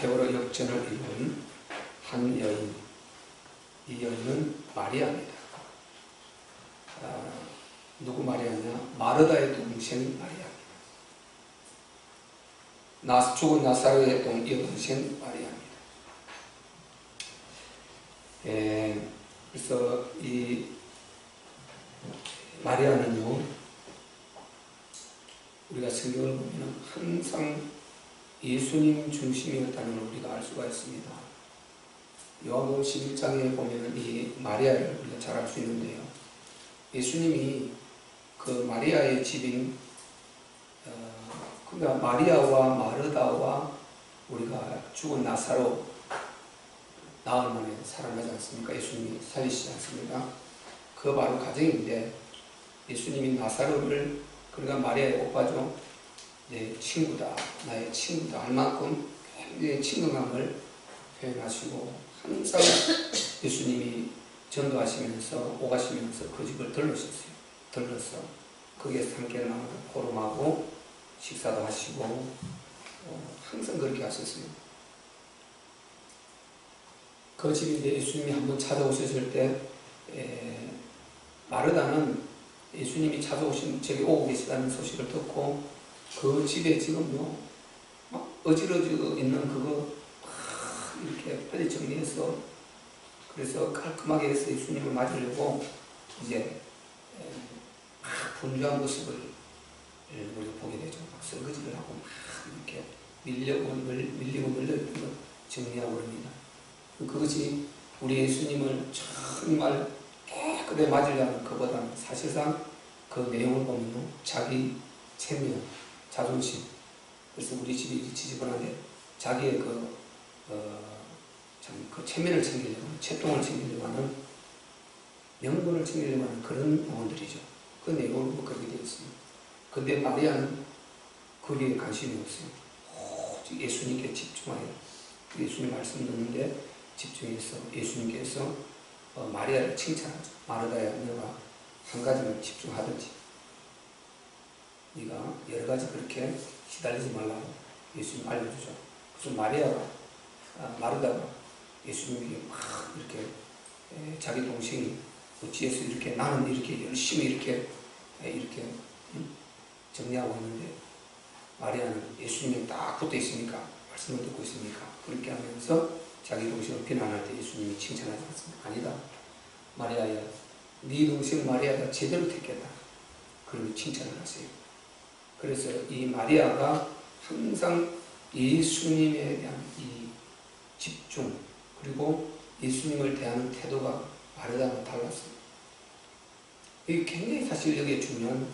세월호 역전을 이룬 한 여인, 이 여인은 마리아입니다. 누구 마리아냐? 마르다의 동생 마리아입니다. 죽은 나사로의 여동생 마리아입니다. 그래서 이 마리아는요, 우리가 성경을 보면 항상 예수님 중심이었다는 걸 우리가 알 수가 있습니다. 요한복음 11장에 보면 이 마리아를 우리가 잘 알 수 있는데요. 예수님이 그 마리아의 집인 그러니까 마리아와 마르다와 우리가 죽은 나사로 나흘 만에 살아나지 않습니까? 예수님이 살리시지 않습니까? 그 바로 가정인데 예수님이 나사로를 그러니까 마리아의 오빠죠. 내 친구다, 나의 친구다 할 만큼 굉장히 친근감을 표현하시고 항상 예수님이 전도하시면서 오가시면서 그 집을 들렀어. 거기에서 함께 나누고 포럼하고 식사도 하시고 항상 그렇게 하셨어요. 그 집인데 예수님이 한번 찾아오셨을 때 마르다는 예수님이 찾아오신 저기 오고 계시다는 소식을 듣고 그 집에 지금요 막 어지러져 있는 그거 막 이렇게 빨리 정리해서 그래서 깔끔하게 해서 예수님을 맞으려고 이제 막 분주한 모습을 우리가 보게 되죠. 막 설거지를 하고 막 이렇게 밀리고 늘려있는 거 정리하고 그럽니다. 그것이 우리 예수님을 정말 깨끗하게 맞으려는 그보다는 사실상 그 내용을 보면 자기 체면, 자존심. 그래서 우리 집이 지지분한데 자기의 그 체면을 챙기려고 하는, 채통을 챙기려고 하는, 명분을 챙기려고 하는 그런 영혼들이죠. 그 내용을 보면 그렇게 되어 있습니다. 근데 마리아는 거기에 관심이 없어요. 오직 예수님께 집중하여 예수님 말씀 듣는데 집중해서 예수님께서 마리아를 칭찬하죠. 마르다야, 너가 한 가지만 집중하든지 네가 여러 가지 그렇게 시달리지 말라고 예수님 알려주죠. 그래서 마르다가 예수님에게 막 이렇게 자기 동생이 어찌해서 이렇게 나는 이렇게 열심히 이렇게 정리하고 있는데 마리아는 예수님이 딱 붙어 있으니까 말씀을 듣고 있으니까 그렇게 하면서 자기 동생을 비난할 때 예수님이 칭찬하지 않습니까? 아니다. 마리아야, 네 동생 마리아가 제대로 택했다. 그러면 칭찬을 하세요. 그래서 이 마리아가 항상 예수님에 대한 이 집중 그리고 예수님을 대하는 태도가 마르다와 달랐어요. 이게 굉장히 사실 여기에 중요한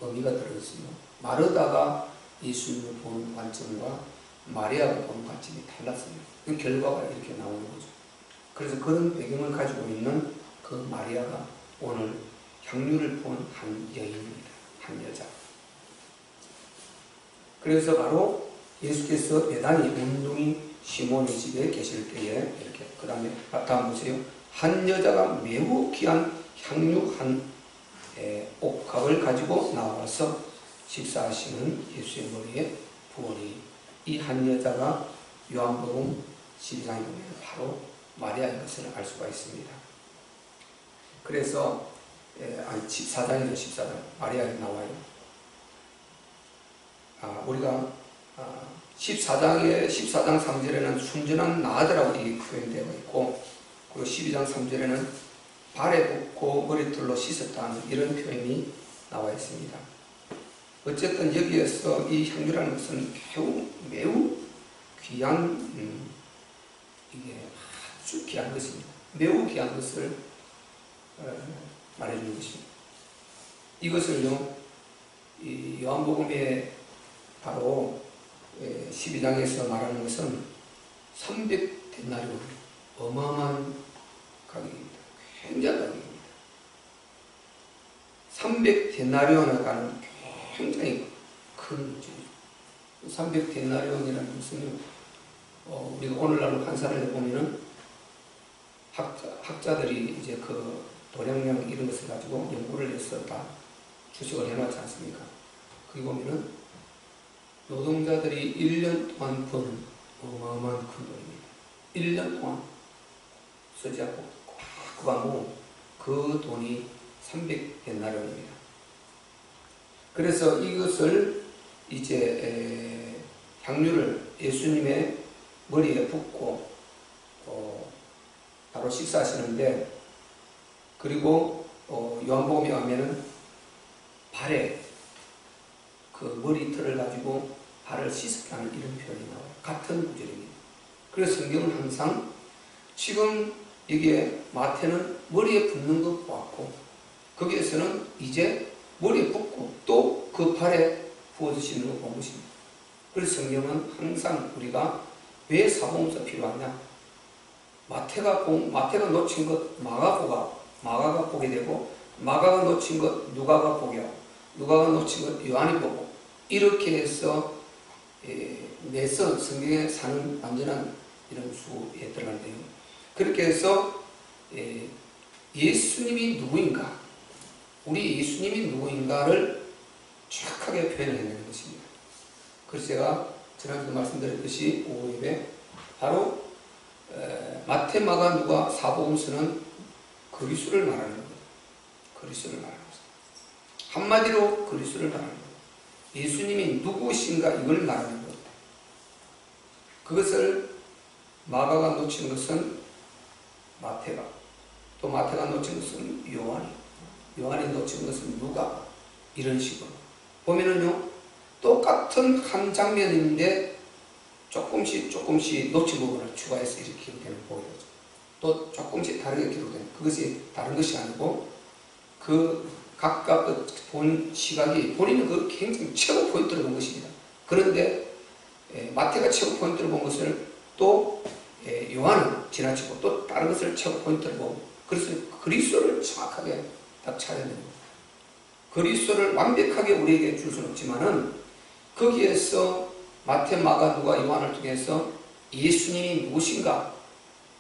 의미가 들어있어요. 마르다가 예수님을 보는 관점과 마리아가 보는 관점이 달랐어요. 그 결과가 이렇게 나오는 거죠. 그래서 그런 배경을 가지고 있는 그 마리아가 오늘 향유를 부은 한 여인입니다. 한 여자. 그래서 바로 예수께서 배단위 문둥이 시몬의 집에 계실 때에 이렇게 그 다음에 다음 보세요. 한 여자가 매우 귀한 향유 한 옥합을 가지고 나와서 식사하시는 예수의 머리에 부으니 이 한 여자가 요한복음 12장에 보면 바로 마리아인 것을 알 수가 있습니다. 그래서 14장이죠. 14장 마리아에 나와요. 우리가 14장 3절에는 순전한 나아들라고 표현되어 있고 그리고 12장 3절에는 발에 붓고 머리털로 씻었다는 이런 표현이 나와 있습니다. 어쨌든 여기에서 이 향유라는 것은 매우 귀한 이게 아주 귀한 것입니다. 매우 귀한 것을 말해주는 것입니다. 이것을요 이 요한복음에 바로 12장에서 말하는 것은 300데나리온 어마어마한 가격입니다. 굉장한 가격입니다. 300데나리온에 가는 굉장히 큰 문제입니다. 300데나리온이라는 것은 우리가 오늘날로 환산을 해보면은 학자들이 이제 그 도량량 이런 것을 가지고 연구를 해서 다 추측을 해놨지 않습니까? 거기 보면은 노동자들이 1년 동안 버는 어마어마한 그 1년 동안 쓰지 않고 꽉 모은 그 돈이 300데나리온입니다. 그래서 이것을 이제 향유를 예수님의 머리에 붓고 바로 식사하시는데, 그리고 요한복음에 가면은 발에 그 머리털을 가지고 발을 씻었게 하는 이런 표현이 나와요. 같은 구절입니다. 그래서 성경은 항상 지금 여기에 마태는 머리에 붓는 것 보았고, 거기에서는 이제 머리에 붓고 또 그 발에 부어주시는 거 본 것입니다. 그래서 성경은 항상 우리가 왜 사복음서 필요하냐? 마태가 놓친 것 마가가 보게 되고, 마가가 놓친 것 누가가 보게 하고, 누가가 놓친 것 요한이 보고, 이렇게 해서 내서 성경에 사는 완전한 이런 수에 들어가는데요. 그렇게 해서 예수님이 누구인가, 우리 예수님이 누구인가를 정확하게 표현해내는 것입니다. 그래서 제가 지난주도 말씀드렸듯이 오후 예배 바로 마태, 마가, 누가, 사복음서는 그리스도를 말하는 겁니다. 그리스도를 말하는 것입니다. 한마디로 그리스도를 말하는 겁니다. 예수님이 누구신가 이걸 말하는 겁니다. 그것을 마가가 놓친 것은 마태가, 또 마태가 놓친 것은 요한이 놓친 것은 누가, 이런 식으로 보면은요, 똑같은 한 장면인데 조금씩 놓친 부분을 추가해서 이렇게 기록되는 걸 보게 되죠. 또 조금씩 다르게 기록되는, 그것이 다른 것이 아니고 그 각각 본 시각이 본인은 그 굉장히 최고 포인트를 본 것입니다. 그런데 마태가 최고 포인트를 본 것을 또 요한은 지나치고 또 다른 것을 최고 포인트를 보고, 그래서 그리스도를 정확하게 딱 찾아야 됩니다. 그리스도를 완벽하게 우리에게 줄 수는 없지만은 거기에서 마태, 마가, 누가, 요한을 통해서 예수님이 무엇인가,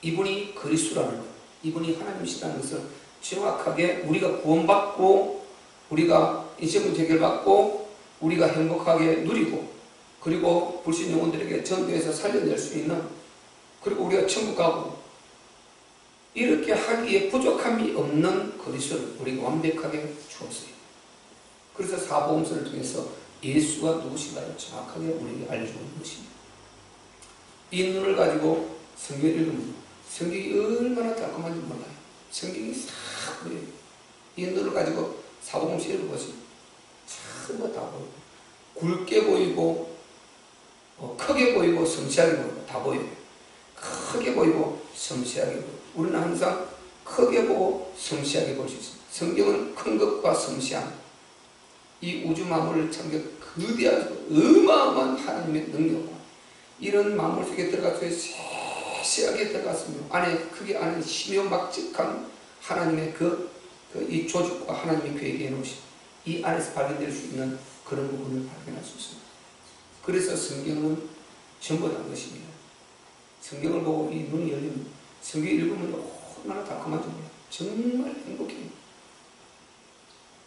이분이 그리스도라는 것, 이분이 하나님이시라는 것을 정확하게 우리가 구원받고 우리가 인생 문제 해결받고 우리가 행복하게 누리고, 그리고 불신 영혼들에게 전도해서 살려낼 수 있는, 그리고 우리가 천국 가고 이렇게 하기에 부족함이 없는 그리스도를 우리가 완벽하게 주었어요. 그래서 사복음서를 통해서 예수가 누구신가를 정확하게 우리에게 알려주는 것입니다. 이 눈을 가지고 성경을 읽으면 성경이 얼마나 달콤한지 몰라요. 성경이 싹 보여요. 이 눈을 가지고 사복음서 읽어보시면 전부 다 보여요. 굵게 보이고 크게 보이고 섬세하게 보이고 다 보여요. 크게 보이고 섬세하게 보이고, 우리는 항상 크게 보고 섬세하게 볼 수 있습니다. 성경은 큰 것과 섬세함, 이 우주 만물을 참겨 거대하고 어마어마한 하나님의 능력과 이런 만물 속에 들어가서 세세하게 들어갔으며 그게 안에 심요막직한 하나님의 이 조직과 하나님의 계획에 놓으신 이 안에서 발견될 수 있는 그런 부분을 발견할 수 있습니다. 그래서 성경은 전부 다른 것입니다. 성경을 보고 이 눈이 열리면, 성경 읽으면 얼마나 달콤한지 몰라요. 정말 행복해요.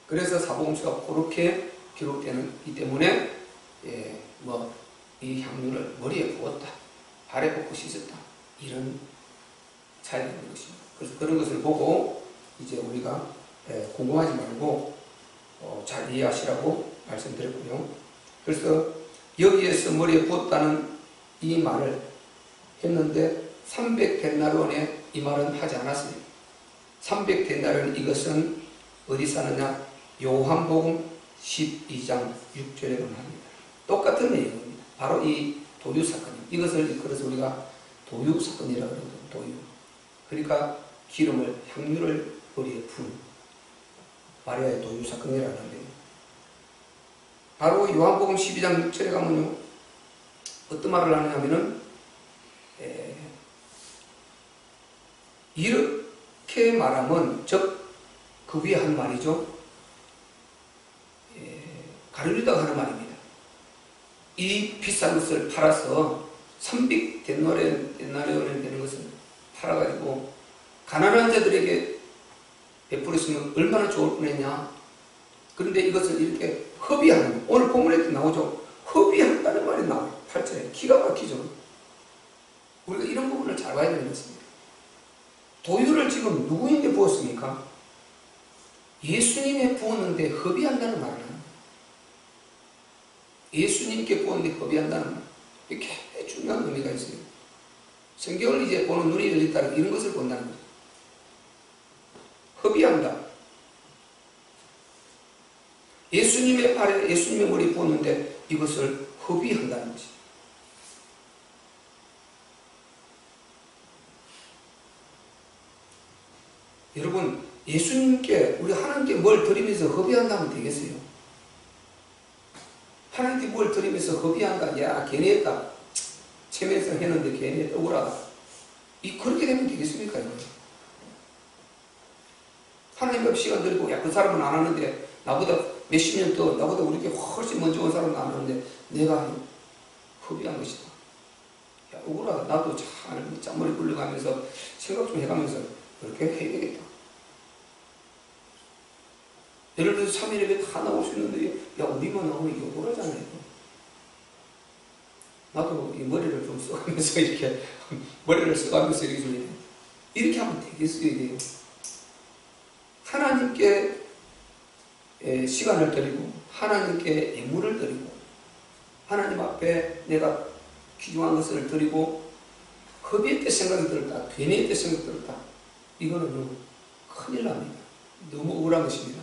그래서 사복음서가 그렇게 기록되기 때문에 이 향유를 머리에 부었다, 발에 붓고 씻었다, 이런 차이가 있는 것입니다. 그래서 그런 것을 보고 이제 우리가 궁금하지 말고 잘 이해하시라고 말씀드렸고요. 그래서 여기에서 머리에 부었다는 이 말을 했는데 300데나리온에 이 말은 하지 않았어요. 300데나리온, 이것은 어디 사느냐? 요한복음 12장 6절에 합니다. 똑같은 내용입니다. 바로 이 도유 사건입니다. 이것을 그래서 우리가 도유 사건이라고 그러죠. 도유. 그러니까 기름을, 향유를 머리에 부은 마리아의 도유 사건이라고 하는데, 바로 요한복음 12장 6절에 가면요, 어떤 말을 하느냐면은 이렇게 말하면, 즉 그 위에 한 말이죠. 가룟유다가 하는 말입니다. 이 비싼 것을 팔아서 300데나리온에 되는 것을 팔아가지고 가난한 자들에게 베풀었으면 얼마나 좋을 뻔했냐. 그런데 이것을 이렇게 허비하는, 오늘 본문에도 나오죠. 허비한다는 말이 나와요. 8절에. 기가 막히죠. 우리가 이런 부분을 부분을 잘 봐야 되는 것입니다. 도유를 지금 누구에게 부었습니까? 예수님에 부었는데 허비한다는 말을 합니다. 예수님께 부었는데 허비한다는 말. 이게 굉장히 중요한 의미가 있어요. 성경을 이제 보는 눈이 열렸다 이런 것을 본다는 거죠. 허비한다. 예수님의 발에 예수님의 머리에 부었는데 이것을 허비한다는 것이죠. 여러분, 예수님께, 우리 하나님께 뭘 드리면서 허비한다면 되겠어요? 하나님께 뭘 드리면서 허비한다. 야, 괜히 했다. 체면에서 했는데 괜히 했다. 억울하다. 그렇게 되면 되겠습니까? 이거? 하나님 앞에 시간 드리고, 야, 그 사람은 안 하는데, 나보다 몇십 년 더, 나보다 우리께 훨씬 먼저 온 사람은 안 하는데, 내가 허비한 것이다. 야, 억울하다. 나도 참, 짠머리 굴려가면서, 생각 좀 해가면서, 그렇게 해야 되겠다. 예를 들어서 3일 예배 다 나올 수 있는데, 야, 우리만 나오면 이거 억울하잖아요. 나도 이 머리를 좀 써가면서, 이렇게, 머리를 써가면서 이렇게 좀 해요. 이렇게 하면 되겠어요, 이게요. 하나님께 시간을 드리고, 하나님께 예물을 드리고, 하나님 앞에 내가 귀중한 것을 드리고, 허비했던 생각이 들었다, 괜히 했던 생각이 들었다. 이거는 큰일 납니다. 너무 억울한 것입니다.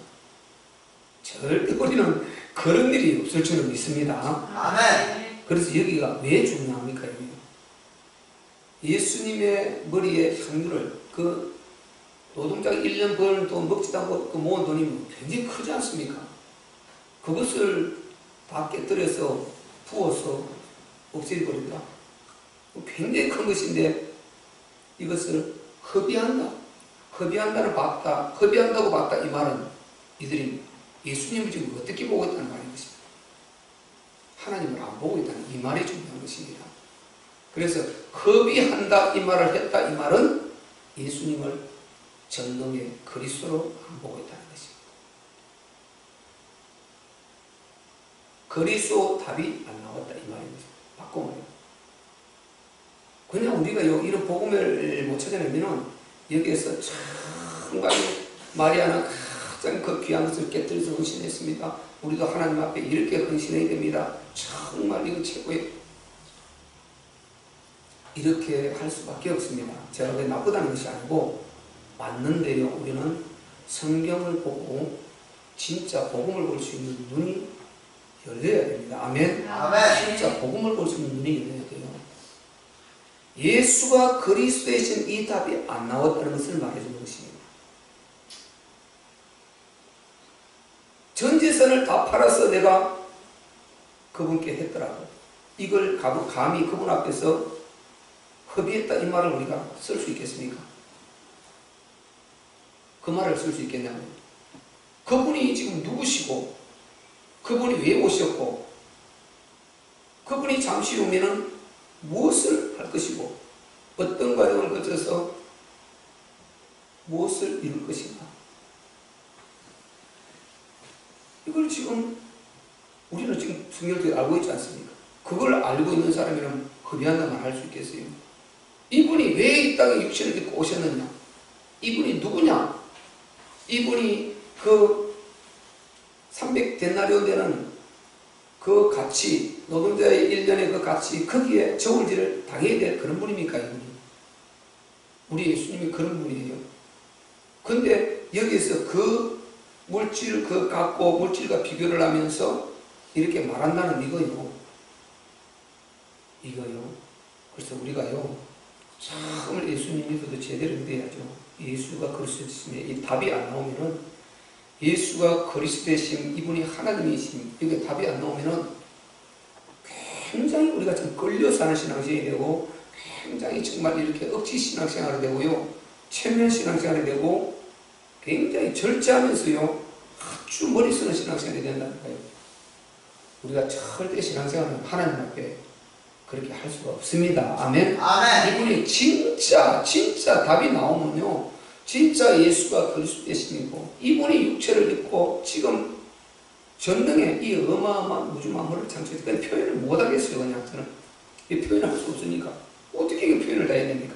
절대 우리는 그런 일이 없을 줄은 믿습니다. 아멘. 그래서 여기가 왜 중요합니까? 여기? 예수님의 머리에 향유를, 그 노동자가 1년 버는 돈 먹지도 않고 그 모은 돈이 굉장히 크지 않습니까? 그것을 다 깨뜨려서 부어서 없애버린다. 굉장히 큰 것인데 이것을 허비한다. 허비한다는 봤다. 허비한다고 봤다. 이 말은 이들이 예수님을 지금 어떻게 보고 있다는 말인 것입니다. 하나님을 안 보고 있다는 이 말이 중요한 것입니다. 그래서 허비한다 이 말을 했다 이 말은 예수님을 전능의 그리스도로 안 보고 있다는 것입니다. 그리스도 답이 안 나왔다 이 말입니다. 바꿔말해요. 그냥 우리가 이런 복음을 못 찾아내면 여기에서 정말 마리아는 가장 그 귀한 것을 깨뜨려서 헌신했습니다. 우리도 하나님 앞에 이렇게 헌신해야 됩니다. 정말 이거 최고의 이렇게 할 수밖에 없습니다. 제가 왜 나쁘다는 것이 아니고 맞는데요. 우리는 성경을 보고 진짜 복음을 볼 수 있는 눈이 열려야 됩니다. 아멘. 아멘. 진짜 복음을 볼 수 있는 눈이 열려야 돼요. 예수가 그리스도이신 이 답이 안 나왔다는 것을 말해주는 것입니다. 전 재산을 다 팔아서 내가 그분께 했더라도 이걸 감히 그분 앞에서 허비했다 이 말을 우리가 쓸 수 있겠습니까? 그 말을 쓸 수 있겠냐면 그분이 지금 누구시고 그분이 왜 오셨고 그분이 잠시 후면은 무엇을 할 것이고 어떤 과정을 거쳐서 무엇을 이룰 것인가 이걸 지금 우리는 지금 성경을 알고 있지 않습니까? 그걸 알고 있는 사람이라면 허비한다만 할 수 있겠어요? 이분이 왜 이 땅에 육신을 입고 오셨느냐? 이분이 누구냐? 이분이 그 300데나리온 되는 그 가치, 노동자의 1년의 그 가치, 거기에 저울질을 당해야 될 그런 분입니까, 이분이? 우리 예수님이 그런 분이에요. 근데 여기에서 그 물질, 그 갖고 물질과 비교를 하면서 이렇게 말한다는 이거요. 그래서 우리가요, 참을 예수님 믿어도 제대로 믿어야죠. 예수가 그리스도이심에 이 답이 안 나오면은 예수가 그리스도이심, 이분이 하나님이심, 이게 답이 안 나오면은 굉장히 우리가 좀 끌려 사는 신앙생활이 되고 굉장히 정말 이렇게 억지 신앙생활이 되고요. 체면 신앙생활이 되고 굉장히 절제하면서요. 아주 머리 쓰는 신앙생활이 된다니까요. 우리가 절대 신앙생활은 하나님 앞에 그렇게 할 수가 없습니다. 아멘. 아멘. 이분이 진짜 답이 나오면요. 진짜 예수가 그리스도이시고 이분이 육체를 입고 지금 전능의 이 어마어마한 우주 만물을 창조했으니까 표현을 못하겠어요. 그냥 저는 이 표현할 수 없으니까 어떻게 이 표현을 다 해야 됩니까?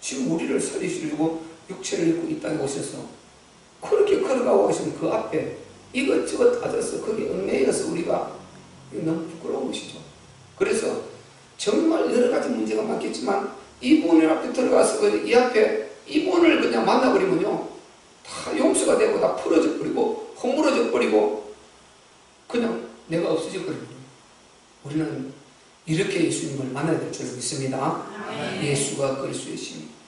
지금 우리를 살리시려고 육체를 입고 이 땅에 오셔서 그렇게 걸어가고 계신 그 앞에 이것저것 따져서 거기에 얽매여서 우리가 너무 부끄러운 것이죠. 그래서 정말 여러 가지 문제가 많겠지만 이분 앞에 들어가서 이 앞에 이분을 그냥 만나버리면요, 다 용서가 되고 다 풀어져 버리고 허물어져 버리고 그냥 내가 없어져 버립니다. 우리는 이렇게 예수님을 만나야 될 줄 믿습니다. 예수가 그리스도의 신.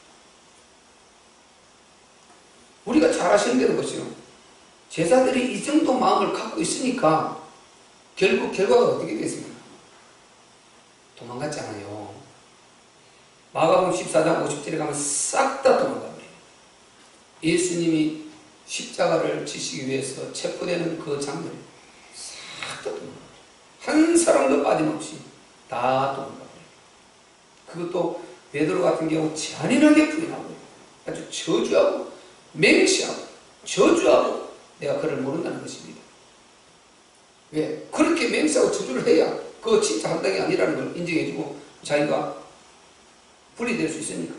우리가 잘 아시는 대로 보세요. 제자들이 이 정도 마음을 갖고 있으니까 결국 결과가 어떻게 됐습니까? 도망갔잖아요. 마가복음 14장 50절에 가면 싹 다 도망가버려요. 예수님이 십자가를 지시기 위해서 체포되는 그 장면에 싹 다 도망가버려요. 한 사람도 빠짐없이 다 도망가버려요. 그것도 베드로 같은 경우 잔인하게 부인하고 아주 저주하고 맹시하고 저주하고 내가 그를 모른다는 것입니다. 왜? 그렇게 맹세하고 저주를 해야 그거 진짜 한당이 아니라는 걸 인정해주고 자기가 분리될 수 있으니까.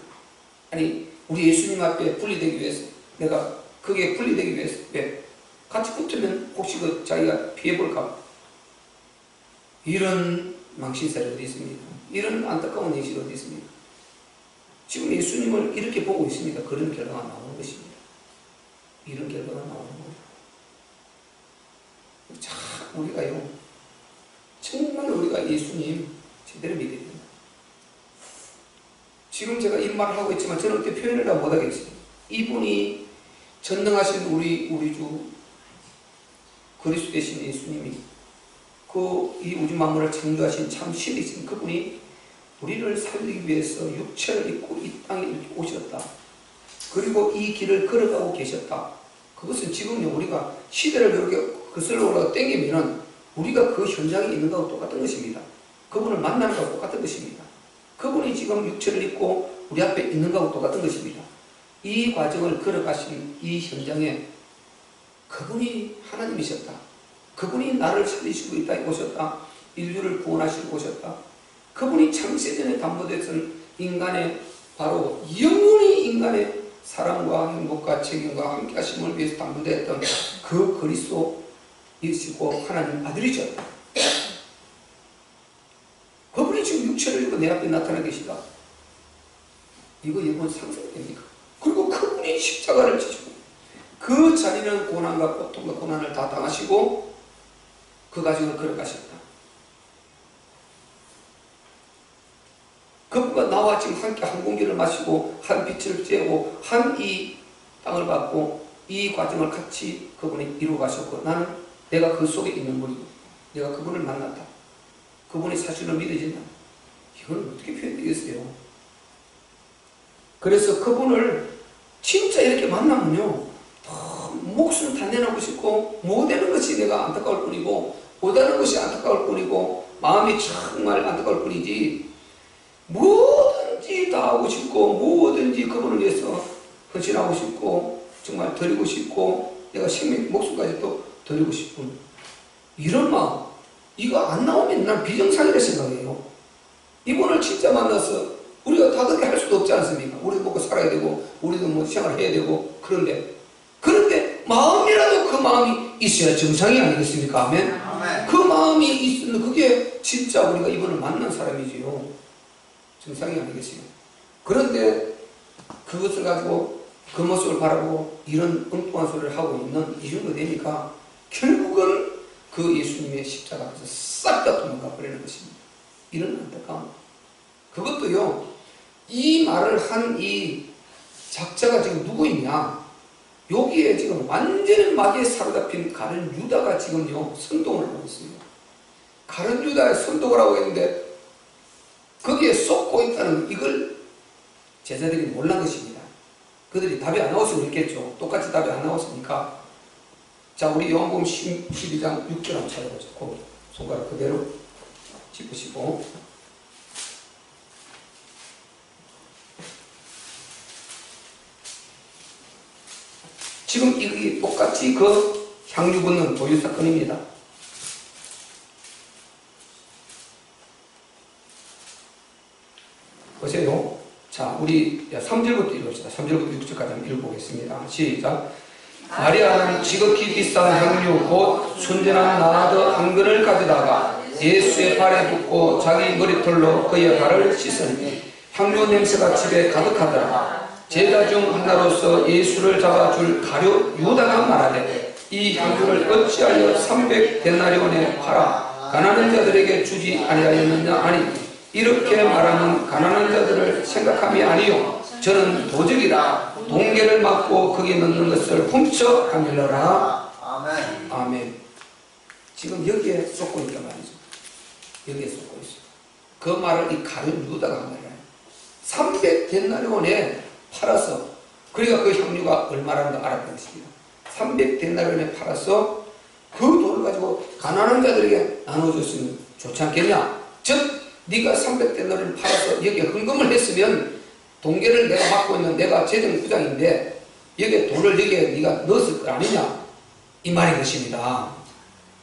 아니 우리 예수님 앞에 분리되기 위해서 내가 그게 분리되기 위해서 왜? 같이 붙으면 혹시 그 자기가 피해볼까? 이런 망신살이 어디 있습니까? 이런 안타까운 예시가 어디 있습니까? 지금 예수님을 이렇게 보고 있으니까 그런 결과가 나오는 것입니다. 이런 결과가 나오는 거예요. 참 우리가요 정말 우리가 예수님 제대로 믿어야 됩니다. 지금 제가 이 말을 하고 있지만 저는 어떻게 표현을 다 못하겠어요. 이분이 전능하신 우리 주 그리스도 되신 예수님이 이 우주 만물을 창조하신 참 신이신 그분이 우리를 살리기 위해서 육체를 입고 이 땅에 이렇게 오셨다. 그리고 이 길을 걸어가고 계셨다. 그것은 지금요 우리가 시대를 이렇게 거슬러 올라가 땡기면은 우리가 그 현장에 있는 것과 똑같은 것입니다. 그분을 만나는 것과 똑같은 것입니다. 그분이 지금 육체를 입고 우리 앞에 있는 것과 똑같은 것입니다. 이 과정을 걸어가신 이 현장에 그분이 하나님이셨다. 그분이 나를 살리시고 이 땅에 오셨다. 인류를 구원하시고 오셨다. 그분이 창세전에 담보됐던 인간의 바로 영원히 인간의 사랑과 행복과 책임과 함께 하심을 위해서 담보됐던 그 그리스도이시고 하나님 아들이죠. 그분이 지금 육체를 입고 내 앞에 나타나 계시다. 이거 여러분 상상됩니까? 그리고 그분이 십자가를 지시고 그 잔인한 고난과 고통과 고난을 다 당하시고 그 과정을 걸어가셨다. 그분과 나와 지금 함께 한 공기를 마시고 한 빛을 쬐고 한 이 땅을 받고 이 과정을 같이 그분이 이루어 가셨고 나는 내가 그 속에 있는 분이고 내가 그분을 만났다. 그분이 사실로 믿어진다. 이건 어떻게 표현되겠어요? 그래서 그분을 진짜 이렇게 만나면요 목숨 다 내놓고 싶고 못되는 것이 내가 안타까울 뿐이고 못하는 것이 안타까울 뿐이고 마음이 정말 안타까울 뿐이지 뭐든지 다 하고 싶고 뭐든지 그분을 위해서 헌신하고 싶고 정말 드리고 싶고 내가 생명 목숨까지 또 드리고 싶은 이런 마음 이거 안 나오면 난 비정상이라 생각해요. 이분을 진짜 만나서 우리가 다 그렇게 할 수도 없지 않습니까? 우리도 먹고 살아야 되고 우리도 뭐 생활해야 되고 그런데 마음이라도 그 마음이 있어야 정상이 아니겠습니까? 아멘? 그 마음이 있으면 그게 진짜 우리가 이분을 만난 사람이지요. 정상이 아니겠어요. 그런데 그것을 가지고 그 모습을 바라보고 이런 엉뚱한 소리를 하고 있는 이 정도 되니까 결국은 그 예수님의 십자가에서 싹 다 도망가 버리는 것입니다. 이런 안타까움. 그것도요 이 말을 한 이 작자가 지금 누구이냐 여기에 지금 완전히 마귀에 사로잡힌 가룟 유다가 지금요 선동을 하고 있습니다. 가룟 유다의 선동을 하고 있는데 거기에 쏟고 있다는 이걸 제자들이 몰란 것입니다. 그들이 답이 안 나왔으면 그랬겠죠. 똑같이 답이 안 나왔으니까 자 우리 요한복음 12장 6절 한번 찾아보자고 손가락 그대로 짚으시고 지금 이게 똑같이 그 향유 붓는 도유 사건입니다. 보세요. 자, 우리 3절부터 읽읍시다. 3절부터 6절까지 한번 읽어보겠습니다. 시작. 마리아는 지극히 비싼 향유 곧 순전한 나드 한 근을 가져다가 예수의 발에 붓고 자기 머리털로 그의 발을 씻으니 향유 냄새가 집에 가득하더라. 제자 중 하나로서 예수를 잡아줄 가룟 유다가 말하되 이 향유를 어찌하여 300데나리온에 팔아 가난한 자들에게 주지 아니하였느냐 하니 이렇게 말하는 가난한 자들을 생각함이 아니요 저는 도적이라 동계를 맞고 거기 넣는 것을 훔쳐 가밀러라. 아멘. 아멘. 지금 여기에 쏟고 있단 말이죠. 여기에 쏟고 있어요. 그 말을 이 가룟 유다가 한 말이에요. 300데나리온에 팔아서, 그러니까 그 향유가 얼마라는 걸 알았던 것입니다. 300데나리온에 팔아서 그 돈을 가지고 가난한 자들에게 나눠줬으면 좋지 않겠냐. 즉 네가 300데나리온을 팔아서 여기에 헌금을 했으면 동계를 내가 맡고 있는 내가 재정부장인데 여기에 돈을 여기에 네가 넣었을 거 아니냐 이 말인 것입니다.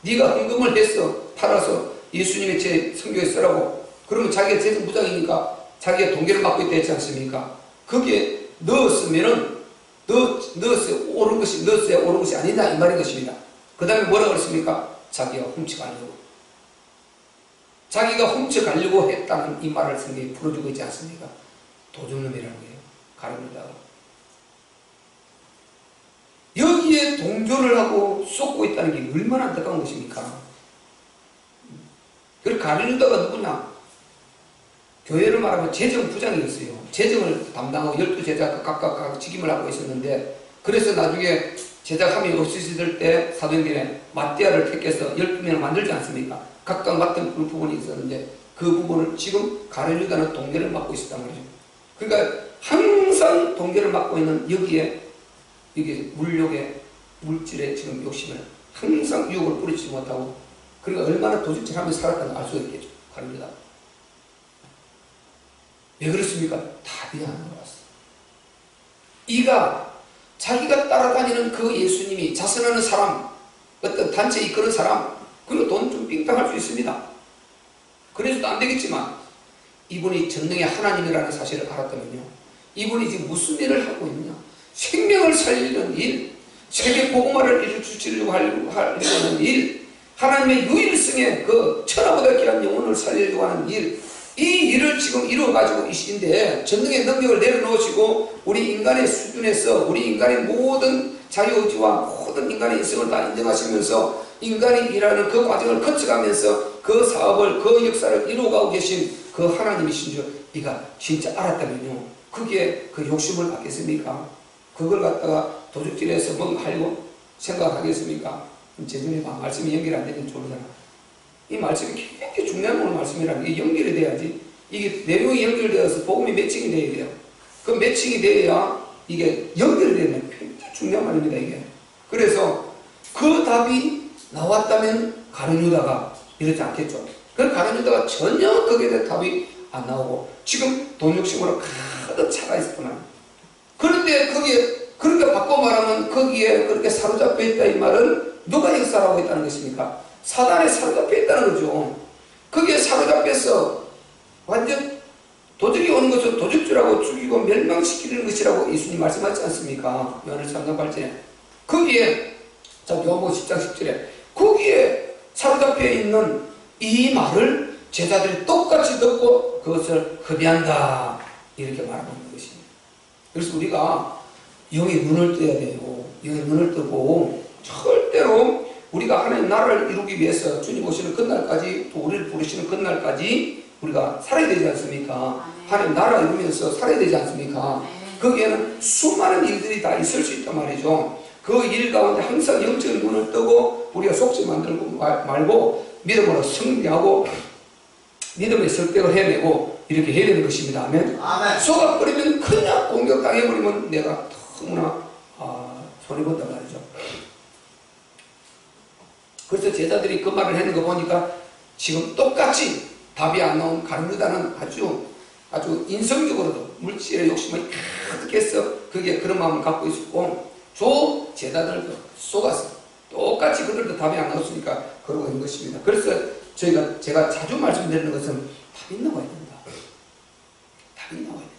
네가 헌금을 해서 팔아서 예수님의 제 성교에 쓰라고 그러면 자기가 재정부장이니까 자기가 동계를 맡고 있다 했지 않습니까? 거기에 넣었으면은 넣었어야 옳은 것이 아니냐 이 말인 것입니다. 그 다음에 뭐라고 그랬습니까? 자기가 훔쳐가려고. 자기가 훔쳐가려고 했다는 이 말을 성경에 풀어주고 있지 않습니까? 도둑놈이라는 거예요. 가룟유다가. 여기에 동조를 하고 쏟고 있다는 게 얼마나 안타까운 것입니까? 그리고 가룟유다가 누구냐? 교회를 말하면 재정부장이었어요. 재정을 담당하고 12제자가 각각 직임을 하고 있었는데 그래서 나중에 제자함이 없으실 때 사도행전에 마띠아를 택해서 12명을 만들지 않습니까? 각각 맡은 부분이 있었는데 그 부분을 지금 가룟유다는 동계를 맡고 있었단 말이죠. 그러니까 항상 동계를 맡고 있는 여기에 이게 물질에 지금 욕심을 항상 유혹을 뿌리지 못하고 그러니까 얼마나 도둑질하며 살았다는 걸 알 수가 있겠죠. 가룟유다. 왜 그렇습니까? 답이 안 나왔어. 이가 자기가 따라다니는 그 예수님이 자선하는 사람, 어떤 단체 이끄는 사람, 그리고 돈 좀 빙땅할 수 있습니다. 그래서도 안 되겠지만 이분이 전능의 하나님이라는 사실을 알았다면요. 이분이 지금 무슨 일을 하고 있냐? 생명을 살리는 일, 세계 복음화를 이루어주려고 하는 일, 하나님의 유일성의 그 천하보다 귀한 영혼을 살리려고 하는 일, 이 일을 지금 이루어가지고 계신데 전능의 능력을 내려놓으시고 우리 인간의 수준에서 우리 인간의 모든 자유의지와 모든 인간의 인성을 다 인정하시면서 인간이 일하는 그 과정을 거쳐가면서 그 사업을 그 역사를 이루어가고 계신 그 하나님이신 줄 네가 진짜 알았다면요 그게 그 욕심을 갖겠습니까? 그걸 갖다가 도둑질해서 뭔가 하려고 생각하겠습니까? 제주에 말씀이 연결 안 되는 좋으잖아. 이 말씀이 굉장히 중요한 말씀이라는 게 연결이 돼야지 이게 내용이 연결되어서 복음이 매칭이 돼야 돼요. 그 매칭이 돼야 이게 연결이 되면 굉장히 중요한 말입니다. 이게 그래서 그 답이 나왔다면 가룟유다가 이러지 않겠죠. 그 가룟유다가 전혀 거기에 대한 답이 안 나오고 지금 돈 욕심으로 가득 차가 있었구나. 그런데 거기에 그렇게 바꿔 말하면 거기에 그렇게 사로잡혀 있다 이 말은 누가 역사하고 있다는 것입니까? 사단에 사로잡혀 있다는 거죠. 거기에 사로잡혀서 완전 도둑이 오는 것을 도둑질하고 죽이고 멸망시키는 것이라고 예수님 말씀하지 않습니까? 요한일서 3장 8절에 거기에 자 요한복음 10장 10절에 거기에 사로잡혀 있는 이 말을 제자들이 똑같이 듣고 그것을 흡의한다 이렇게 말하고 있는 것입니다. 그래서 우리가 영의 눈을 떠야 돼요. 영의 눈을 뜨고 절대로 우리가 하나님 나라를 이루기 위해서 주님 오시는 그날까지 또 우리를 부르시는 그날까지 우리가 살아야 되지 않습니까? 하나님 나라 이루면서 살아야 되지 않습니까? 거기에는 수많은 일들이 다 있을 수 있단 말이죠. 그 일 가운데 항상 영적인 눈을 뜨고 우리가 속지 만들고 말고 믿음으로 승리하고 믿음의 설득을 해내고 이렇게 해야 되는 것입니다. 아멘. 속아버리면 그냥 공격당해버리면 내가 너무나 손해본단 말이죠. 그래서 제자들이 그 말을 하는 거 보니까 지금 똑같이 답이 안 나온 가룟유다는 아주 인성적으로도 물질의 욕심을 가득해서 그게 그런 마음을 갖고 있었고 조 제자들도 속아서 똑같이 그들도 답이 안 나왔으니까 그러고 있는 것입니다. 그래서 제가 자주 말씀드리는 것은 답이 나와야 된다. 답이 나와야 된다.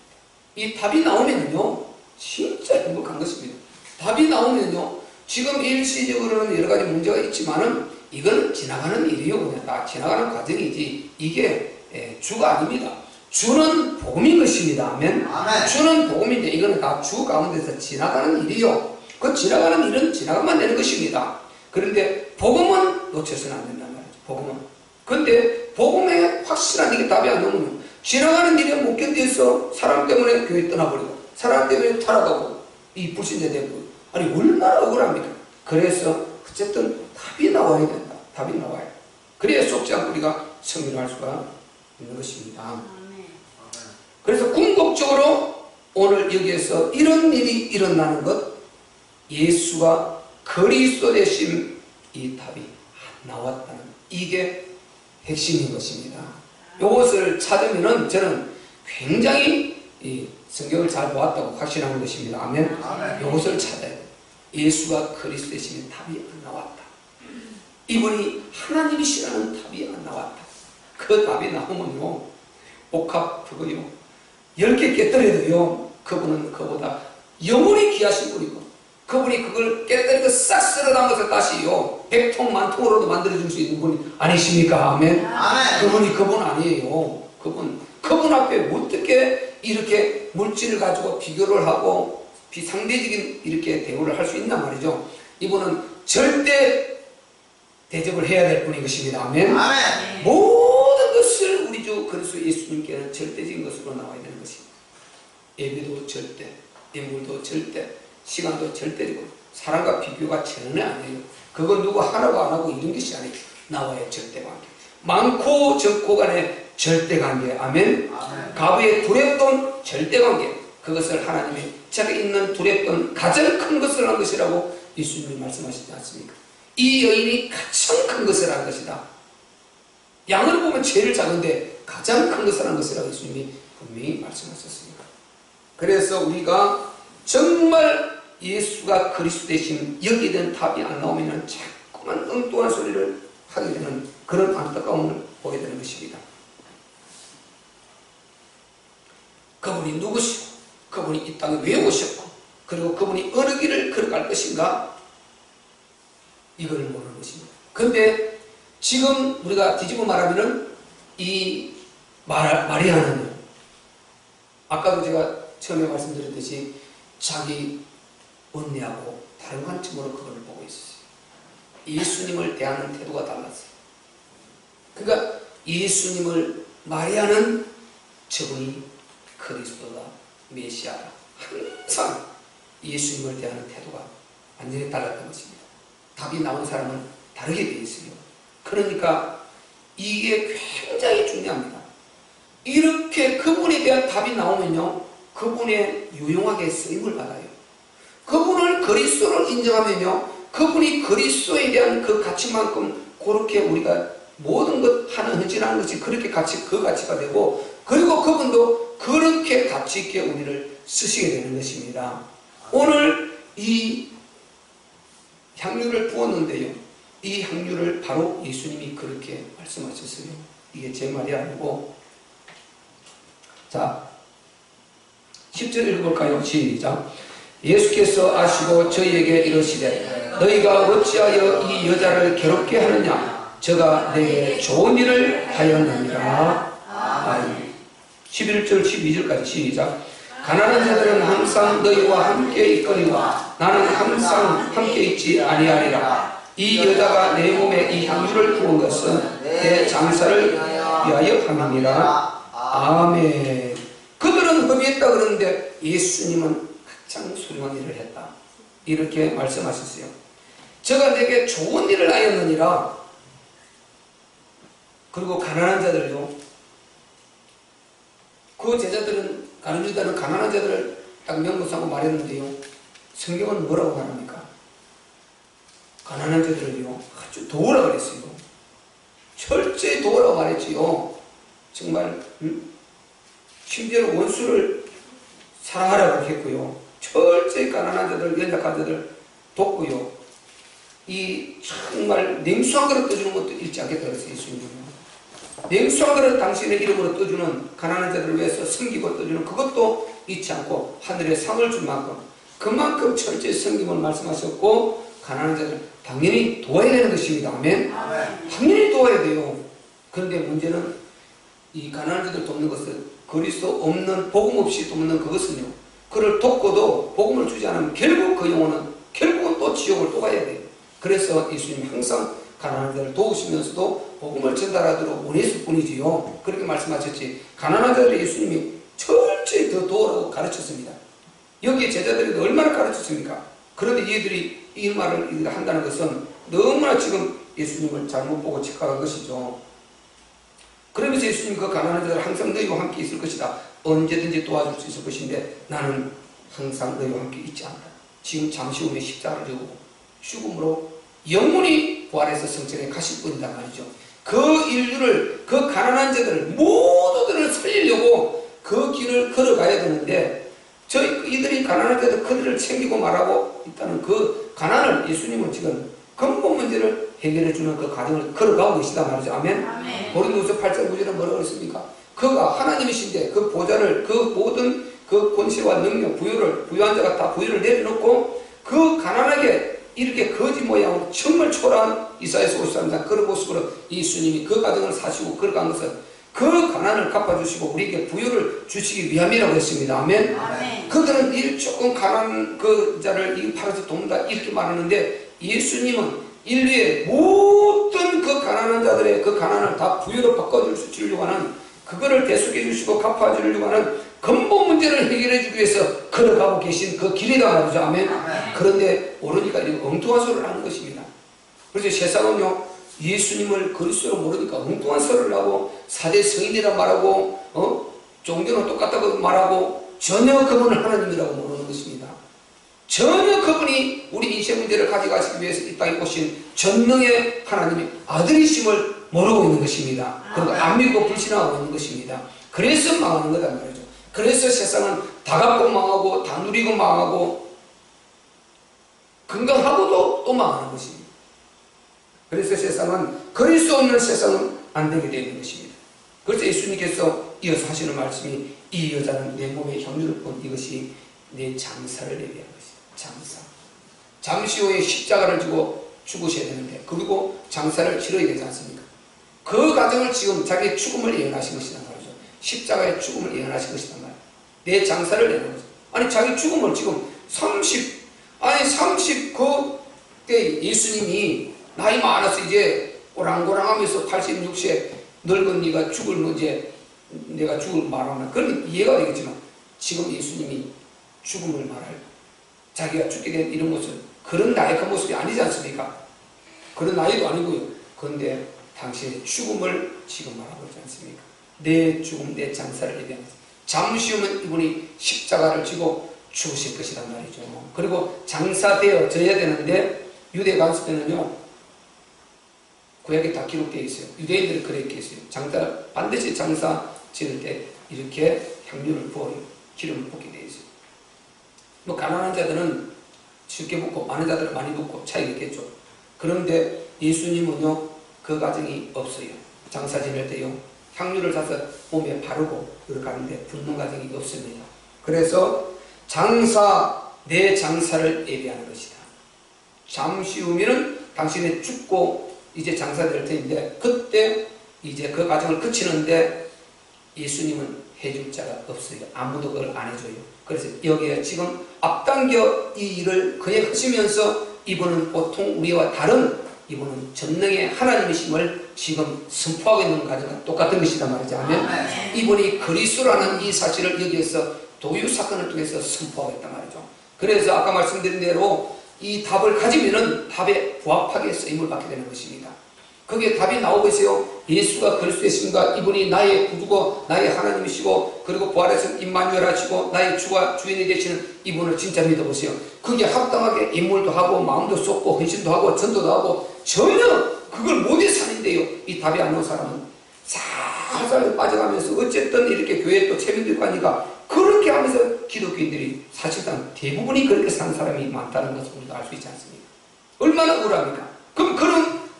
이 답이 나오면요 진짜 행복한 것입니다. 답이 나오면요 지금 일시적으로는 여러 가지 문제가 있지만은 이건 지나가는 일이요. 그냥 다 지나가는 과정이지 이게 주가 아닙니다. 주는 복음인 것입니다. 아멘. 아멘. 주는 복음인데 이거는 다 주 가운데서 지나가는 일이요. 그 지나가는 일은 지나가면 되는 것입니다. 그런데 복음은 놓쳐서는 안 된단 말이죠. 복음은. 근데 복음에 확실한 이게 답이 안 나오면 지나가는 일에 못 견뎌서 사람 때문에 교회 떠나버리고 사람 때문에 타락하고 이 불신자 되고 아니 얼마나 억울합니까? 그래서 어쨌든 답이 나와야 된다. 답이 나와요. 그래야 속지 않고 우리가 성경을 할 수가 있는 것입니다. 그래서 궁극적으로 오늘 여기에서 이런 일이 일어나는 것 예수가 그리스도 되신 이 답이 나왔다는 이게 핵심인 것입니다. 이것을 찾으면은 저는 굉장히 이 성경을 잘 보았다고 확신하는 것입니다. 아멘. 이것을 찾아야 돼요. 예수가 그리스도 되시는 답이 안 나왔다. 이분이 하나님이시라는 답이 안 나왔다. 그 답이 나오면요 옥합 그거요 10개 깨뜨려도요 그분은 그보다 영원히 귀하신 분이고 그분이 그걸 깨뜨리고 싹 쓸어 담아서 다시요 100통 만통으로도 만들어줄 수 있는 분이 아니십니까? 아멘. 그분이 그분 아니에요. 그분 앞에 어떻게 이렇게 물질을 가지고 비교를 하고 비상대적인 이렇게 대우를 할 수 있단 말이죠. 이분은 절대 대접을 해야 될 분인 것입니다. 아멘. 모든 것을 우리 주 그리스도 예수님께는 절대적인 것으로 나와야 되는 것입니다. 예배도 절대, 인물도 절대, 시간도 절대적으로 사람과 비교가 전혀 아니에요. 그건 누구 하나도 안 하고 이런 것이 아니에요. 나와의 절대관계. 많고 적고 간의 절대관계. 아멘. 가부의 두렵던 절대관계. 그것을 하나님의 자기 있는 두렵던 가장 큰 것을 한 것이라고 예수님이 말씀하시지 않습니까? 이 여인이 가장 큰 것을 한 것이다. 양으로 보면 제일 작은데 가장 큰 것을 한 것이라고 예수님이 분명히 말씀하셨습니다. 그래서 우리가 정말 예수가 그리스도 되신 여기에 대한 답이 안 나오면 자꾸만 엉뚱한 소리를 하게 되는 그런 안타까움을 보게 되는 것입니다. 그분이 누구시고 그분이 이 땅에 왜 오셨고 그리고 그분이 어느 길을 걸어갈 것인가 이걸 모르는 것입니다. 그런데 지금 우리가 뒤집어 말하면은 이 마리아는 아까도 제가 처음에 말씀드렸듯이 자기 언니하고 다른 관점으로 그걸 보고 있었어요. 예수님을 대하는 태도가 달랐어요. 그러니까 예수님을 마리아는 저분이 그리스도다 메시아다 항상 예수님을 대하는 태도가 완전히 달랐던 것입니다. 답이 나온 사람은 다르게 되어 있어요. 그러니까 이게 굉장히 중요합니다. 이렇게 그분에 대한 답이 나오면요 그분의 유용하게 쓰임을 받아요. 그분을 그리스도를 인정하면요 그분이 그리스도에 대한 그 가치만큼 그렇게 우리가 모든 것 하나 헌신하는 것이 그렇게 그 가치가 되고 그리고 그분도 그렇게 가치 있게 우리를 쓰시게 되는 것입니다. 오늘 이 향유를 부었는데요 이 향유를 바로 예수님이 그렇게 말씀하셨어요. 이게 제 말이 아니고 자 10절 읽어볼까요? 시작. 예수께서 아시고 저희에게 이르시되 너희가 어찌하여 이 여자를 괴롭게 하느냐 저가 내게 좋은 일을 하였느니라. 아멘. 11절 12절까지 시작. 가난한 자들은 항상 너희와 함께 있거니와 나는 항상 함께 있지 아니하리라. 이 여자가 내 몸에 이 향유를 부은 것은 내 장사를 위하여 함이니라. 아멘. 그들은 흡의했다 그러는데 예수님은 가장 소중한 일을 했다. 이렇게 말씀하셨어요. 저가 내게 좋은 일을 하였느니라. 그리고 가난한 자들도 그 제자들은 가룟유다는 가난한 자들을 딱 명목삼고 말했는데요. 성경은 뭐라고 말합니까? 가난한 자들을요 아주 도우라 그랬어요. 철저히 도우라고 말했지요. 정말 심지어는 원수를 사랑하라고 했고요. 철저히 가난한 자들, 연약한 자들 돕고요. 이 정말 냉수 한 그릇 떠주는 것도 잃지 않겠다 그랬어요. 예수님은. 냉수 한 그릇 당신의 이름으로 떠주는 가난한 자들을 위해서 섬기고 떠주는 그것도 잊지 않고 하늘에 상을 줄 만큼 그만큼 철저히 섬김을 말씀하셨고, 가난한 자들은 당연히 도와야 되는 것입니다. 아멘. 당연히 도와야 돼요. 그런데 문제는 이 가난한 자들 돕는 것은 그리스도 없는, 복음 없이 돕는 그것은요, 그를 돕고도 복음을 주지 않으면 결국 그 영혼은 결국은 또 지옥을 또 가야 돼요. 그래서 예수님 항상 가난한 자를 도우시면서도 복음을 전달하도록 원했을 뿐이지요. 그렇게 말씀하셨지, 가난한 자들을 예수님이 철저히 더 도우라고 가르쳤습니다. 여기에 제자들이 얼마나 가르쳤습니까? 그런데 얘들이 이 말을 한다는 것은 너무나 지금 예수님을 잘못 보고 착각한 것이죠. 그러면서 예수님이 그 가난한 자들 항상 너희와 함께 있을 것이다, 언제든지 도와줄 수 있을 것인데 나는 항상 너희와 함께 있지 않다. 지금 잠시 후에 십자가를 지고 죽음으로 영원히 부활해서 성전에 가실 뿐이다 말이죠. 그 인류를, 그 가난한 자들을 모두들을 살리려고 그 길을 걸어가야 되는데, 이들이 가난한 자들 그들을 챙기고 말하고 있다는 그 가난을 예수님은 지금 근본 문제를 해결해 주는 그 과정을 걸어가고 계시다 말이죠. 아멘. 고린도후서 8장 9절은 뭐라고 했습니까? 그가 하나님이신데 그 보좌를, 그 모든 그 권세와 능력, 부유를, 부유한 자가 다 부유를 내려놓고 그 가난하게 이렇게 거지 모양으로 정말 초라한 이사야서 53장 그런 모습으로 예수님이 그 과정을 사시고 걸어간 것은 그 가난을 갚아주시고 우리에게 부유를 주시기 위함이라고 했습니다. 아멘. 그들은 이 조금 가난한 그 자를 팔아서 돕는다 이렇게 말하는데, 예수님은 인류의 모든 그 가난한 자들의 그 가난을 다 부유로 바꿔주려고 하는, 그거를 대속해 주시고 갚아주려고 하는 근본 문제를 해결해 주기 위해서 걸어가고 계신 그 길이다 말이죠. 아멘. 그런데 모르니까 이렇게 엉뚱한 소리를 하는 것입니다. 그래서 세상은요, 예수님을 그리스도로 모르니까 엉뚱한 소리를 하고 사대 성인이라 말하고 종교는 똑같다고 말하고 전혀 그분을 하나님이라고 모르는 것입니다. 전혀 그분이 우리 인생 문제를 가져가시기 위해서 이 땅에 오신 전능의 하나님의 아들이심을 모르고 있는 것입니다. 그리고 안 믿고 불신하고 있는 것입니다. 그래서 망하는 거다 말이죠. 그래서 세상은 다 갖고 망하고 다 누리고 망하고 건강하고도 또 망하는 것입니다. 그래서 세상은, 그리스도 없는 세상은 안 되게 되는 것입니다. 그래서 예수님께서 이어서 하시는 말씀이, 이 여자는 내 몸에 향유를 본 이것이 내 장사를 예비한 것이다. 장사. 잠시 후에 십자가를 지고 죽으셔야 되는데, 그리고 장사를 치러야 되지 않습니까? 그 과정을 지금 자기의 죽음을 예언하신 것이란 말이죠. 십자가의 죽음을 예언하신 것이란 말이에요. 내 장사를 내는 거죠. 아니, 자기 죽음을 지금 39대 예수님이 나이 많아서 이제 오랑고랑하면서 86세 늙은 네가 죽을 문제, 내가 죽을 말하면 그런 이해가 되겠지만, 지금 예수님이 죽음을 말할, 자기가 죽게 된 이런 모습, 그런 나약한 모습이 아니지 않습니까? 그런 나이도 아니고요. 그런데 당신의 죽음을 지금 말하고 있지 않습니까? 내 죽음, 내 장사를 예비한 것. 잠시 후면 이분이 십자가를 지고 죽으실 것이란 말이죠. 그리고 장사되어져야 되는데, 유대 간수 때는요, 구약에 다 기록되어 있어요. 유대인들이 그렇게 했어요. 반드시 장사 지을 때 이렇게 향유를 부어요. 기름을 붓게 되어 있어요. 뭐 가난한 자들은 쉽게 붓고 많은 자들은 많이 붓고 차이가 있겠죠. 그런데 예수님은요, 그 과정이 없어요. 장사 지낼 때요, 향유를 사서 몸에 바르고 이렇게 하는데 붓는 과정이 없습니다. 그래서 내 장사를 예비하는 것이다. 잠시 후면은 당신의 죽고 이제 장사될 텐데, 그때 이제 그 과정을 그치는데 예수님은 해줄 자가 없어요. 아무도 그걸 안 해줘요. 그래서 여기에 지금 앞당겨 이 일을 그냥 하시면서 이분은 보통 우리와 다른, 이분은 전능의 하나님이심을 지금 선포하고 있는 과정과 똑같은 것이다 말이죠. 아멘. 이분이 그리스도라는 이 사실을 여기에서 도유 사건을 통해서 선포하고 있단 말이죠. 그래서 아까 말씀드린 대로 이 답을 가지면은 답에 부합하게 쓰임을 받게 되는 것입니다. 거기에 답이 나오고 있어요. 예수가 그리스도이신가, 이분이 나의 구주고 나의 하나님이시고, 그리고 부활해서 임마누엘 하시고 나의 주와 주인이 되시는 이분을 진짜 믿어보세요. 그게 합당하게 인물도 하고 마음도 쏟고 헌신도 하고 전도도 하고 전혀 그걸 못해서 사는데요, 이 답이 안 나온 사람은 살살 빠져가면서 어쨌든 이렇게 교회에 또 체면도 있고 하니까 그렇게 하면서 기독교인들이 사실상 대부분이 그렇게 사는 사람이 많다는 것을 우리가 알 수 있지 않습니까? 얼마나 억울합니까? 그럼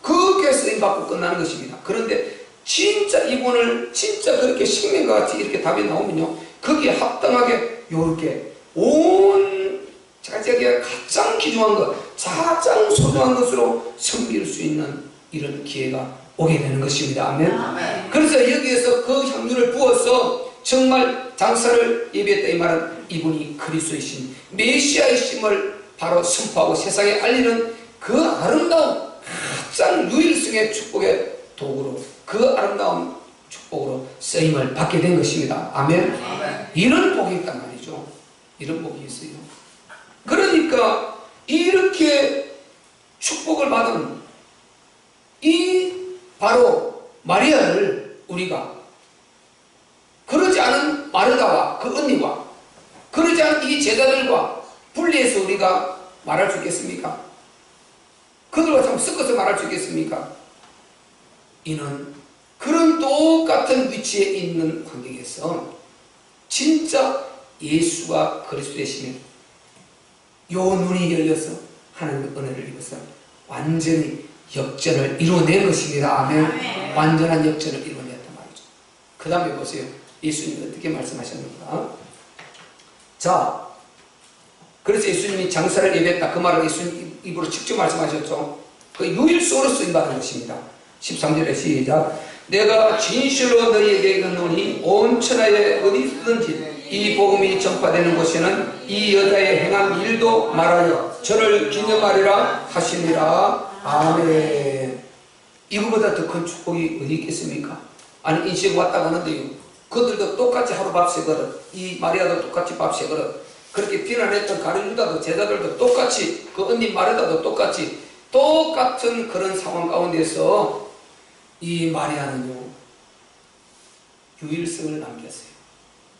그게 쓰임받고 끝나는 것입니다. 그런데 진짜 이분을 진짜 그렇게 식민과 같이 이렇게 답이 나오면요, 거기에 합당하게 요렇게 온 자기가 가장 귀중한 것, 가장 소중한 것으로 섬길 수 있는 이런 기회가 오게 되는 것입니다. 아멘. 아멘. 그래서 여기에서 그 향유를 부어서 정말 장사를 예비했다 이 말은 이분이 그리스도이신 메시아이심을 바로 선포하고 세상에 알리는 그 아름다운 가장 유일성의 축복의 도구로, 그 아름다운 축복으로 쓰임을 받게 된 것입니다. 아멘. 아멘. 이런 복이 있단 말이죠. 이런 복이 있어요. 그러니까 이렇게 축복을 받은 이 바로 마리아를 우리가 그러지 않은 마르다와 그 언니와 그러지 않은 이 제자들과 분리해서 우리가 말할 수 있겠습니까? 그들과 참 섞어서 말할 수 있겠습니까? 이는 그런 똑같은 위치에 있는 관계에서 진짜 예수가 그리스도 되시면 요 눈이 열려서 하나님의 은혜를 입어서 완전히 역전을 이루어낸 것입니다. 아멘. 아멘. 완전한 역전을 이루어냈단 말이죠. 그 다음에 보세요. 예수님이 어떻게 말씀하셨는가? 자, 그래서 예수님이 장사를 예배했다. 그 말을 예수님 입으로 직접 말씀하셨죠. 그 유일성으로 쓰임받은 것입니다. 13절에 시작. 내가 진실로 너희에게 이르노니 온 천하에 어디든지 이 복음이 전파되는 곳에는 이 여자의 행한 일도 말하여 저를 기념하리라 하시니라. 아멘. 이거보다 더 큰 축복이 어디 있겠습니까? 아니 인생 왔다 가는데요, 그들도 똑같이 하루 밥 세 그릇, 이 마리아도 똑같이 밥 세 그릇, 그렇게 비난했던 가룟유다도 제자들도 똑같이, 그 언니 마르다도 똑같은 그런 상황 가운데서 이 마리아는요 유일성을 남겼어요.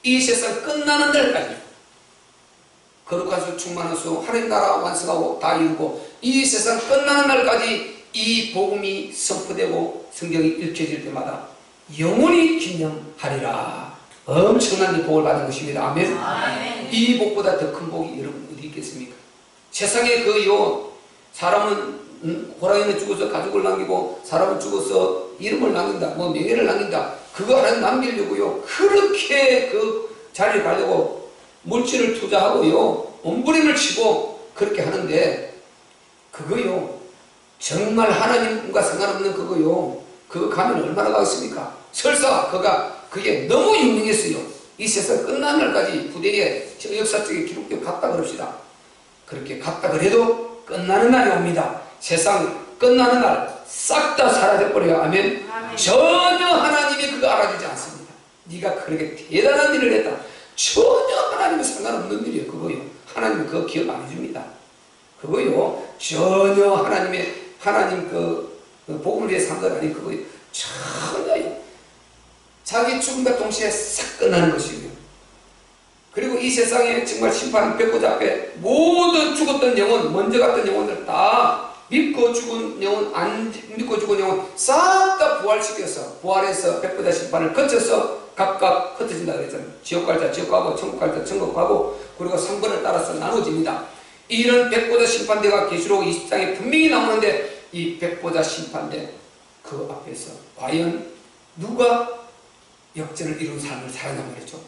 이 세상 끝나는 날까지 거룩한 수, 충만한 수, 하나님 나라 완성하고 다 이루고 이 세상 끝나는 날까지 이 복음이 선포되고 성경이 읽혀질 때마다 영원히 기념하리라. 엄청난 이 복을 받은 것입니다. 아멘. 아멘. 이 복보다 더 큰 복이 여러분 어디 있겠습니까? 세상에 사람은 호랑이는 죽어서 가족을 남기고 사람은 죽어서 이름을 남긴다, 뭐 명예를 남긴다, 그거 하나 남기려고요 그렇게 그 자리를 가려고 물질을 투자하고요 몸부림을 치고 그렇게 하는데, 그거요 정말 하나님과 상관없는 그거요, 그거 가면 얼마나 가겠습니까? 설사 그게 너무 유명했어요. 이 세상 끝나는 날까지 부대에 역사적인 기록되어 갔다 그럽시다. 그렇게 갔다 그래도 끝나는 날이 옵니다. 세상 끝나는 날 싹 다 사라져버려요. 아멘. 아멘. 전혀 하나님이 그거 알아주지 않습니다. 네가 그렇게 대단한 일을 했다, 전혀 하나님과 상관없는 일이에요. 그거요 하나님은 그거 기억 안 해줍니다. 그거요 전혀 하나님 그 복음을 위해서 한 것 아니, 그거요 전혀 자기 죽음과 동시에 싹 끝나는 것이고요. 그리고 이 세상에 정말 심판 벽보자 앞에 모든 죽었던 영혼, 먼저 갔던 영혼들 다 믿고 죽은 영혼, 안 믿고 죽은 영혼 싹 다 부활시켜서 부활해서 벽보자 심판을 거쳐서 각각 흩어진다 그랬잖아요. 지옥 갈 자 지옥 가고 천국 갈 자 천국 가고, 그리고 상권을 따라서 나눠집니다. 이런 백보자 심판대가 계시록 20장에 분명히 나오는데, 이 백보자 심판대 그 앞에서 과연 누가 역전을 이룬 삶을 살았냐 말이죠.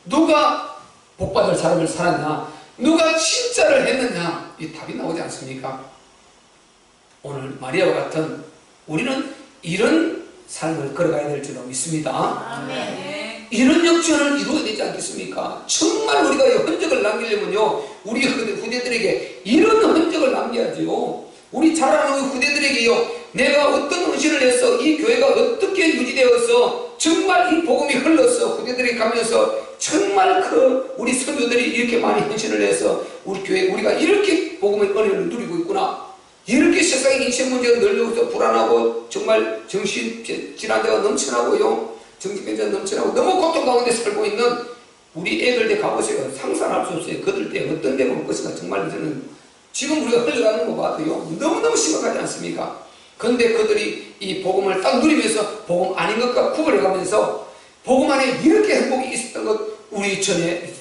누가 복받을 사람을 살았냐, 누가 진짜를 했느냐, 이 답이 나오지 않습니까? 오늘 마리아와 같은 우리는 이런 삶을 걸어가야 될 줄로 믿습니다. 아멘. 이런 역전을 이루어야 되지 않겠습니까? 정말 우리가 이 흔적을 남기려면요 우리 후대들에게 이런 흔적을 남겨야죠. 우리 자라는 후대들에게요, 내가 어떤 헌신을 해서 이 교회가 어떻게 유지되어서 정말 이 복음이 흘러서 후대들에게 가면서 정말 우리 선조들이 이렇게 많이 헌신을 해서 우리 교회, 우리가 이렇게 복음의 은혜를 누리고 있구나, 이렇게 세상의 인생 문제가 늘려서 불안하고 정말 정신 질환자가 넘쳐나고요, 정신병자가 넘쳐나고 너무 고통 가운데 살고 있는 우리 애들 가보세요. 상상할 수 없어요. 그들 때 어떤 데가 올 것인가. 정말 저는 지금 우리가 흘러가는 거 봐도요 너무너무 심각하지 않습니까? 그런데 그들이 이 복음을 딱 누리면서 복음 아닌 것과 구분해가면서 복음 안에 이렇게 행복이 있었던 것, 우리 전에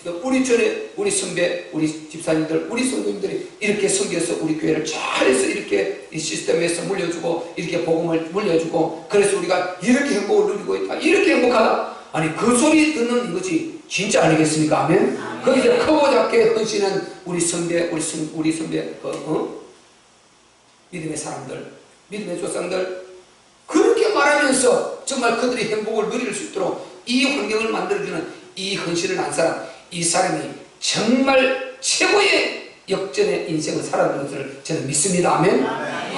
우리 선배, 우리 집사님들, 우리 성도님들이 이렇게 섬겨서 우리 교회를 잘해서 이렇게 이 시스템에서 물려주고 이렇게 복음을 물려주고, 그래서 우리가 이렇게 행복을 누리고 있다, 이렇게 행복하다. 아니 그 소리 듣는 이거지, 진짜 아니겠습니까? 아멘? 거기서 크고 작게 헌신한 우리 선배, 믿음의 사람들, 믿음의 조상들, 그렇게 말하면서 정말 그들이 행복을 누릴 수 있도록 이 환경을 만들어주는 이 헌신을 한 사람, 이 사람이 정말 최고의 역전의 인생을 살아가는 것을 저는 믿습니다. 아멘?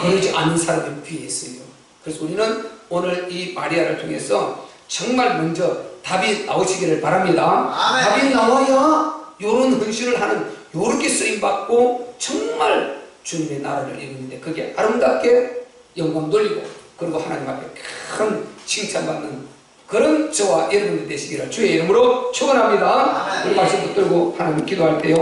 그러지 않은 사람이 귀했어요. 그래서 우리는 오늘 이 마리아를 통해서 정말 먼저 답이 나오시기를 바랍니다. 답이 나와야 이런 헌신을 하는, 이렇게 쓰임받고 정말 주님의 나라를 이루는데 그게 아름답게 영광 돌리고 그리고 하나님 앞에 큰 칭찬받는 그런 저와 여러분들 되시기를 주의 이름으로 축원합니다. 우리 말씀 붙들고 하나님 기도할 때요.